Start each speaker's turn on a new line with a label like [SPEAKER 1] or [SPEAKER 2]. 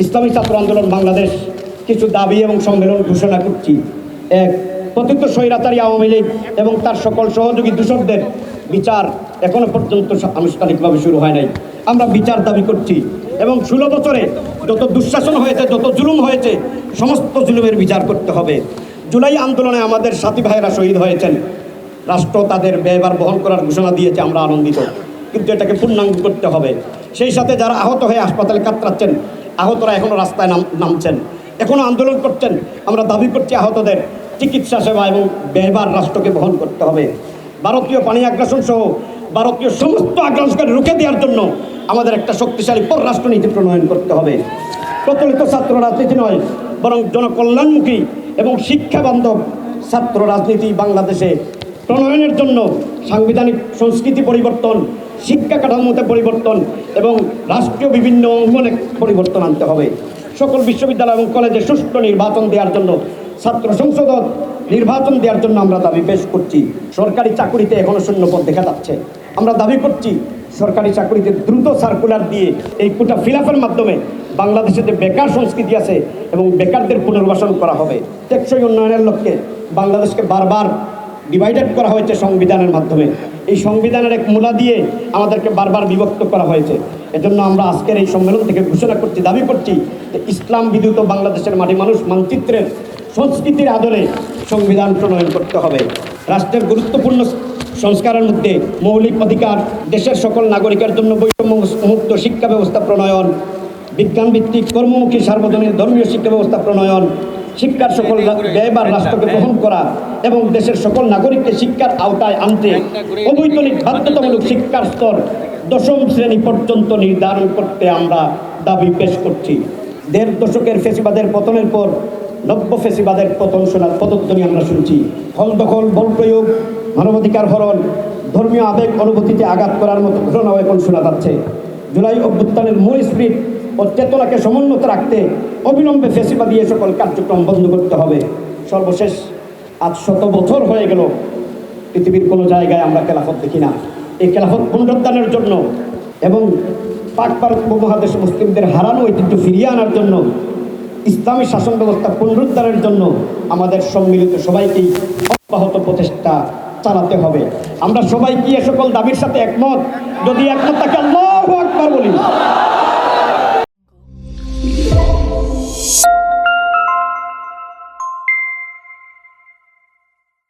[SPEAKER 1] ইসলামী ছাত্র আন্দোলন বাংলাদেশ কিছু দাবি এবং সম্মেলন ঘোষণা করছি। এক, কথিত স্বৈরাচারী আওয়ামী লীগ এবং তার সকল সহযোগী দূষকদের বিচার এখনো পর্যন্ত আনুষ্ঠানিকভাবে শুরু হয় নাই। আমরা বিচার দাবি করছি এবং 16 বছরে যত দুঃশাসন হয়েছে, যত জুলুম হয়েছে, সমস্ত জুলুমের বিচার করতে হবে। জুলাই আন্দোলনে আমাদের সাথী ভাইয়েরা শহীদ হয়েছেন, রাষ্ট্র তাদের ব্যয়ভার বহন করার ঘোষণা দিয়েছে, আমরা আনন্দিত, কিন্তু এটাকে পূর্ণাঙ্গ করতে হবে। সেই সাথে যারা আহত হয়ে হাসপাতালে কাতরাচ্ছেন, আহতরা এখনও রাস্তায় নামছেন, এখনও আন্দোলন করছেন, আমরা দাবি করছি আহতদের চিকিৎসা সেবা এবং ব্যয়ভার রাষ্ট্রকে বহন করতে হবে। ভারতীয় পানি আগ্রাসন সহ ভারতীয় সমস্ত আগ্রাসনকে রুখে দেওয়ার জন্য আমাদের একটা শক্তিশালী পররাষ্ট্রনীতি প্রণয়ন করতে হবে। প্রচলিত ছাত্র রাজনীতি নয়, বরং জনকল্যাণমুখী এবং শিক্ষাবান্ধব ছাত্র রাজনীতি বাংলাদেশে প্রণয়নের জন্য সাংবিধানিক সংস্কৃতি পরিবর্তন, শিক্ষা কাঠামোতে পরিবর্তন এবং রাষ্ট্রীয় বিভিন্ন অঙ্গনে পরিবর্তন আনতে হবে। সকল বিশ্ববিদ্যালয় এবং কলেজে সুষ্ঠু নির্বাচন দেওয়ার জন্য, ছাত্র সংসদ নির্বাচন দেওয়ার জন্য আমরা দাবি পেশ করছি। সরকারি চাকুরিতে এখনও শূন্যপদ দেখা যাচ্ছে, আমরা দাবি করছি সরকারি চাকুরিতে দ্রুত সার্কুলার দিয়ে এই কোটা ফিলাফের মাধ্যমে বাংলাদেশে যে বেকার সংস্কৃতি আছে এবং বেকারদের পুনর্বাসন করা হবে। টেকসই উন্নয়নের লক্ষ্যে বাংলাদেশকে বারবার ডিভাইডেড করা হয়েছে সংবিধানের মাধ্যমে। এই সংবিধানের এক মূলা দিয়ে আমাদেরকে বারবার বিভক্ত করা হয়েছে। এজন্য আমরা আজকের এই সম্মেলন থেকে ঘোষণা করছি, দাবি করছি যে ইসলাম বিদ্যুৎ বাংলাদেশের মাটি মানুষ মানচিত্রের সংস্কৃতির আদলে সংবিধান প্রণয়ন করতে হবে। রাষ্ট্রের গুরুত্বপূর্ণ সংস্কারের মধ্যে মৌলিক অধিকার, দেশের সকল নাগরিকের জন্য বৈষম্যমুক্ত শিক্ষা ব্যবস্থা প্রণয়ন, বিজ্ঞানভিত্তিক কর্মমুখী সার্বজনীন ধর্মীয় শিক্ষা ব্যবস্থা প্রণয়ন, শিক্ষার সকল ব্যয়ভার রাষ্ট্রকে বহন করা এবং দেশের সকল নাগরিককে শিক্ষার আওতায় আনতে অবৈতনিক বাধ্যতামূলক শিক্ষার স্তর 10ম শ্রেণী পর্যন্ত নির্ধারণ করতে আমরা দাবি পেশ করছি। 1.5 দশকের ফেসিবাদের পতনের পর নব্য ফেসিবাদের পতধ্বনি আমরা শুনছি। হল দখল, বল প্রয়োগ, মানবাধিকার হরণ, ধর্মীয় আবেগ অনুভূতিতে আঘাত করার মতো ঘটনাও এখন শোনা যাচ্ছে। জুলাই অভ্যুত্থানের মূল স্পিরিট ও চেতনাকে সমুন্নত রাখতে অবিলম্বে ফেসিবাদী এ সকল কার্যক্রম বন্ধ করতে হবে। সর্বশেষ আজ 100 বছর হয়ে গেল পৃথিবীর কোনো জায়গায় আমরা খেলাফত দেখি না। এই খেলাফত পুনরুদ্ধারের জন্য এবং পাক ভারত উপমহাদেশে মুসলিমদের হারানো ঐতিহ্য ফিরিয়ে আনার জন্য, ইসলামী শাসন ব্যবস্থা পুনরুদ্ধারের জন্য আমাদের সম্মিলিত সবাইকেই অব্যাহত প্রচেষ্টা চালাতে হবে। আমরা সবাই কি এ সকল দাবির সাথে একমত? যদি একমত থাকে আল্লাহু আকবার বলি।